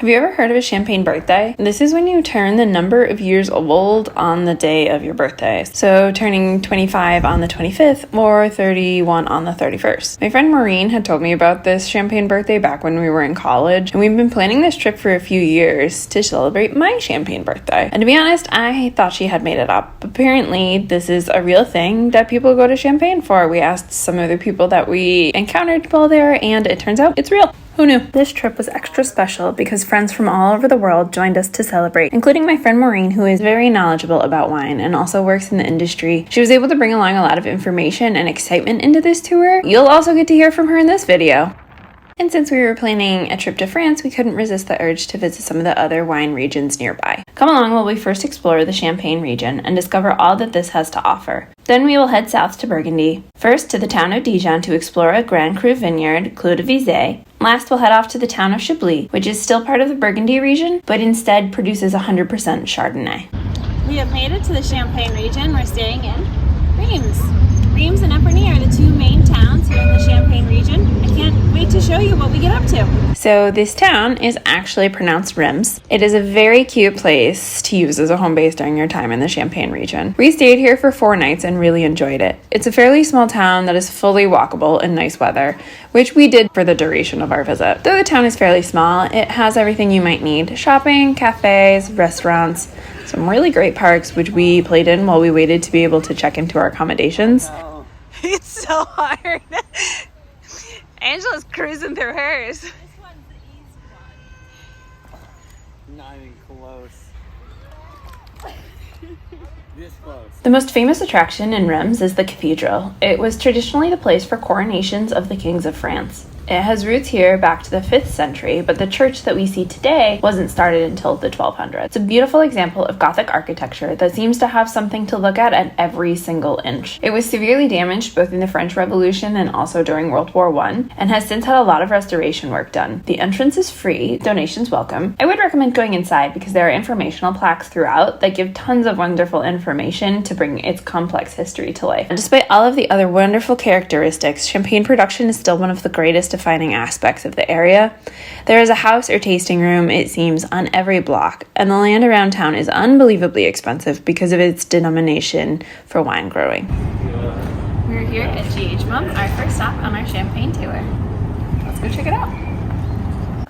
Have you ever heard of a champagne birthday? This is when you turn the number of years old on the day of your birthday. So turning 25 on the 25th or 31 on the 31st. My friend Maureen had told me about this champagne birthday back when we were in college, and we've been planning this trip for a few years to celebrate my champagne birthday. And to be honest, I thought she had made it up. Apparently, this is a real thing that people go to Champagne for. We asked some of the people that we encountered while there, and it turns out it's real. Who knew? This trip was extra special because friends from all over the world joined us to celebrate, including my friend Maureen, who is very knowledgeable about wine and also works in the industry. She was able to bring along a lot of information and excitement into this tour. You'll also get to hear from her in this video. And since we were planning a trip to France, we couldn't resist the urge to visit some of the other wine regions nearby. Come along while we first explore the Champagne region and discover all that this has to offer. Then we will head south to Burgundy. First to the town of Dijon to explore a Grand Cru vineyard, Clos de Vizay. Last, we'll head off to the town of Chablis, which is still part of the Burgundy region, but instead produces 100% Chardonnay. We have made it to the Champagne region. We're staying in Reims. Reims and Epernay are the two main towns here in the Champagne region. I can't wait to show you what we get up to. So this town is actually pronounced Reims. It is a very cute place to use as a home base during your time in the Champagne region. We stayed here for 4 nights and really enjoyed it. It's a fairly small town that is fully walkable in nice weather, which we did for the duration of our visit. Though the town is fairly small, it has everything you might need: shopping, cafes, restaurants, some really great parks, which we played in while we waited to be able to check into our accommodations. Oh, it's so hard. Angela's cruising through hers. This one's the easy one. Not even close. This close. The most famous attraction in Reims is the cathedral. It was traditionally the place for coronations of the kings of France. It has roots here back to the 5th century, but the church that we see today wasn't started until the 1200s. It's a beautiful example of Gothic architecture that seems to have something to look at every single inch. It was severely damaged both in the French Revolution and also during World War I, and has since had a lot of restoration work done. The entrance is free, donations welcome. I would recommend going inside because there are informational plaques throughout that give tons of wonderful information to bring its complex history to life. And despite all of the other wonderful characteristics, champagne production is still one of the greatest defining aspects of the area. There is a house or tasting room, it seems, on every block, and the land around town is unbelievably expensive because of its denomination for wine growing. We're here at GH Mum, our first stop on our champagne tour. Let's go check it out.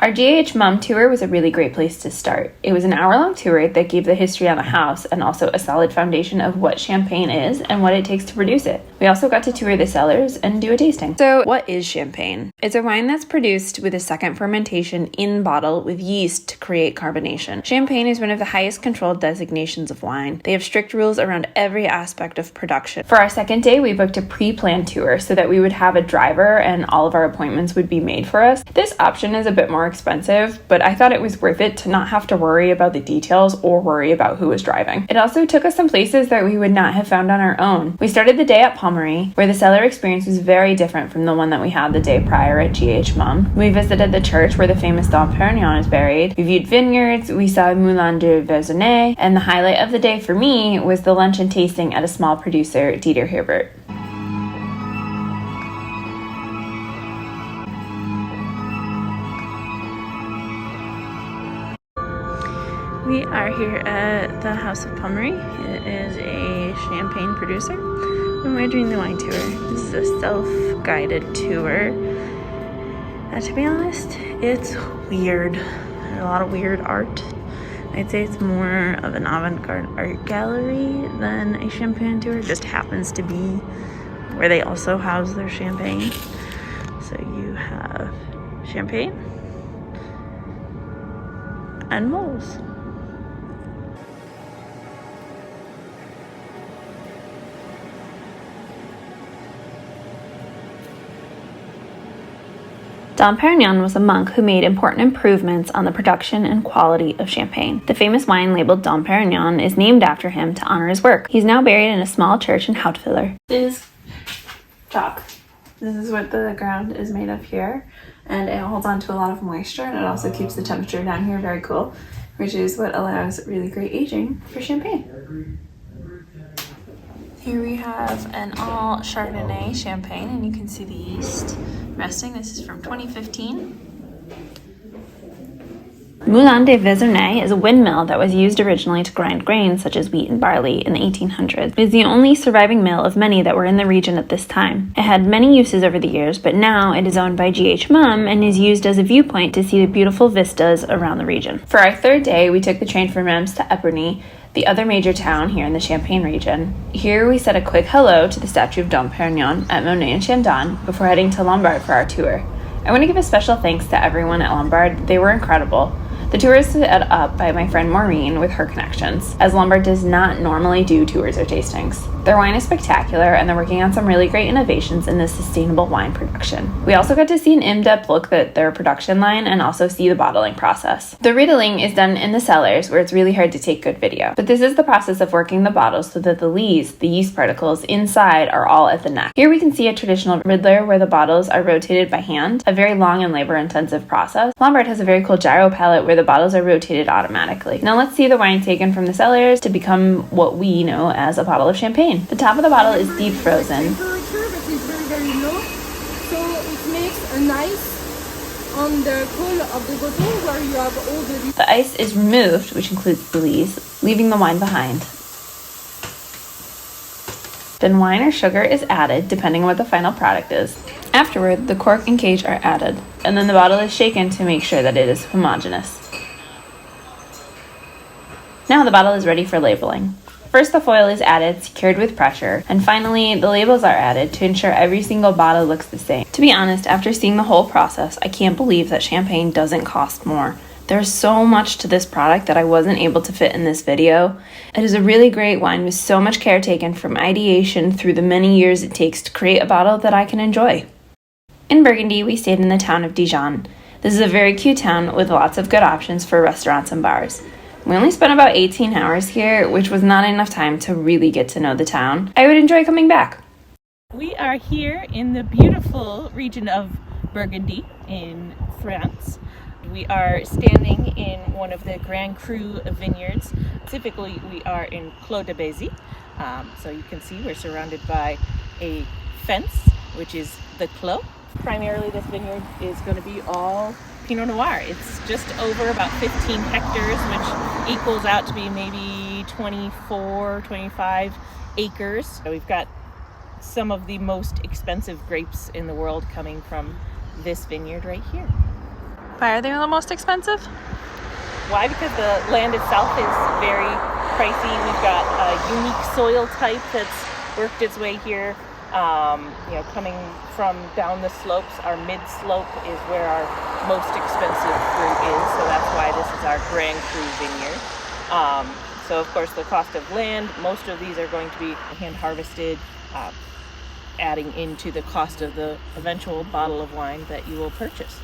Our GH Mum tour was a really great place to start. It was an hour-long tour that gave the history on the house and also a solid foundation of what champagne is and what it takes to produce it. We also got to tour the cellars and do a tasting. So what is champagne? It's a wine that's produced with a second fermentation in bottle with yeast to create carbonation. Champagne is one of the highest controlled designations of wine. They have strict rules around every aspect of production. For our second day, we booked a pre-planned tour so that we would have a driver and all of our appointments would be made for us. This option is a bit more expensive, but I thought it was worth it to not have to worry about the details or worry about who was driving. It also took us some places that we would not have found on our own. We started the day at Pommery, where the cellar experience was very different from the one that we had the day prior at GH Mum. We visited the church where the famous Dom Perignon is buried. We viewed vineyards, we saw Moulin de Verzonnet, and the highlight of the day for me was the lunch and tasting at a small producer, Dieter Herbert. We are here at the House of Pommery. It is a champagne producer, and we're doing the wine tour. This is a self-guided tour. To be honest, it's weird. There's a lot of weird art. I'd say it's more of an avant-garde art gallery than a champagne tour. It just happens to be where they also house their champagne. So you have champagne and moles. Dom Perignon was a monk who made important improvements on the production and quality of champagne. The famous wine labeled Dom Perignon is named after him to honor his work. He's now buried in a small church in Houtviller. This is chalk. This is what the ground is made of here, and it holds on to a lot of moisture, and it also keeps the temperature down here very cool, which is what allows really great aging for champagne. Here we have an all Chardonnay champagne, and you can see the yeast resting. This is from 2015. Moulin de Vaisonnay is a windmill that was used originally to grind grains such as wheat and barley in the 1800s. It is the only surviving mill of many that were in the region at this time. It had many uses over the years, but now it is owned by G.H. Mumm and is used as a viewpoint to see the beautiful vistas around the region. For our third day, we took the train from Reims to Épernay, the other major town here in the Champagne region. Here we said a quick hello to the statue of Dom Perignon at Monet and Chandon before heading to Lombard for our tour. I want to give a special thanks to everyone at Lombard. They were incredible. The tour is set up by my friend Maureen with her connections, as Lombard does not normally do tours or tastings. Their wine is spectacular, and they're working on some really great innovations in the sustainable wine production. We also got to see an in-depth look at their production line and also see the bottling process. The riedling is done in the cellars, where it's really hard to take good video. But this is the process of working the bottles so that the lees, the yeast particles inside, are all at the neck. Here we can see a traditional riedler where the bottles are rotated by hand, a very long and labor-intensive process. Lombard has a very cool gyro palette where the bottles are rotated automatically. Now let's see the wine taken from the cellars to become what we know as a bottle of champagne. The top of the bottle is deep frozen. Temperature, but it's very, very low. So it makes an ice on the coal of the bottle where you have all the... The ice is removed, which includes the lees, leaving the wine behind. Then wine or sugar is added, depending on what the final product is. Afterward, the cork and cage are added, and then the bottle is shaken to make sure that it is homogeneous. Now the bottle is ready for labeling. First, the foil is added, secured with pressure, and finally, the labels are added to ensure every single bottle looks the same. To be honest, after seeing the whole process, I can't believe that champagne doesn't cost more. There's so much to this product that I wasn't able to fit in this video. It is a really great wine with so much care taken from ideation through the many years it takes to create a bottle that I can enjoy. In Burgundy, we stayed in the town of Dijon. This is a very cute town with lots of good options for restaurants and bars. We only spent about 18 hours here, which was not enough time to really get to know the town. I would enjoy coming back. We are here in the beautiful region of Burgundy in France. We are standing in one of the Grand Cru vineyards. Specifically, we are in Clos de Bézi. So you can see we're surrounded by a fence, which is the Clos. Primarily, this vineyard is going to be all Pinot Noir. It's just over about 15 hectares, which equals out to be maybe 24, 25 acres. So we've got some of the most expensive grapes in the world coming from this vineyard right here. Why are they the most expensive? Why? Because the land itself is very pricey. We've got a unique soil type that's worked its way here. Coming from down the slopes, our mid-slope is where our most expensive fruit is, so that's why this is our Grand Cru vineyard. So of course the cost of land, most of these are going to be hand harvested, adding into the cost of the eventual bottle of wine that you will purchase.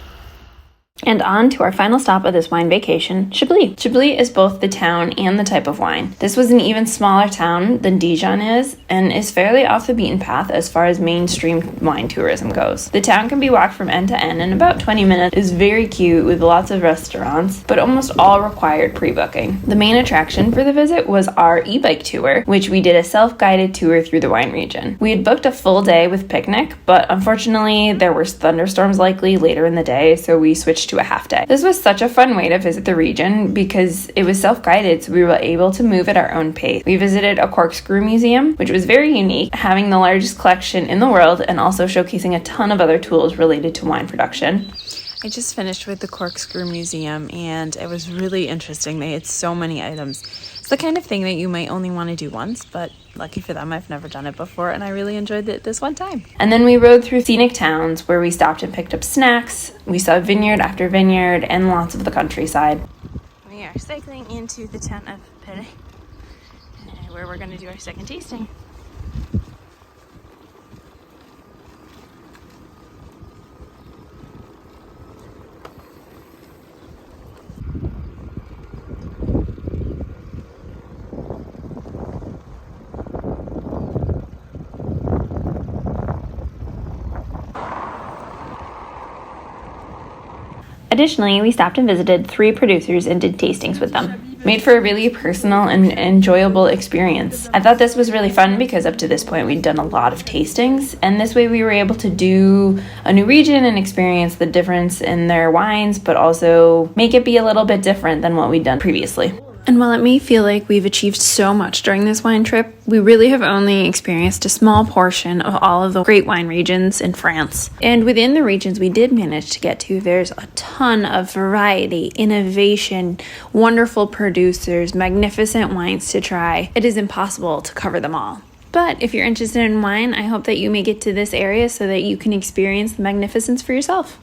And on to our final stop of this wine vacation, Chablis. Chablis is both the town and the type of wine. This was an even smaller town than Dijon is, and is fairly off the beaten path as far as mainstream wine tourism goes. The town can be walked from end to end in about 20 minutes, is very cute with lots of restaurants, but almost all required pre-booking. The main attraction for the visit was our e-bike tour, which we did a self-guided tour through the wine region. We had booked a full day with picnic, but unfortunately there were thunderstorms likely later in the day, so we switched to a half day. This was such a fun way to visit the region because it was self-guided, so we were able to move at our own pace. We visited a corkscrew museum, which was very unique, having the largest collection in the world and also showcasing a ton of other tools related to wine production. I just finished with the Corkscrew Museum and it was really interesting. They had so many items. It's the kind of thing that you might only want to do once, but lucky for them, I've never done it before and I really enjoyed it this one time. And then we rode through scenic towns where we stopped and picked up snacks. We saw vineyard after vineyard and lots of the countryside. We are cycling into the town of Perret, where we're going to do our second tasting. Additionally, we stopped and visited 3 producers and did tastings with them. made for a really personal and enjoyable experience. I thought this was really fun because up to this point we'd done a lot of tastings, and this way we were able to do a new region and experience the difference in their wines, but also make it be a little bit different than what we'd done previously. And while it may feel like we've achieved so much during this wine trip, we really have only experienced a small portion of all of the great wine regions in France. And within the regions we did manage to get to, there's a ton of variety, innovation, wonderful producers, magnificent wines to try. It is impossible to cover them all. But if you're interested in wine, I hope that you make it to this area so that you can experience the magnificence for yourself.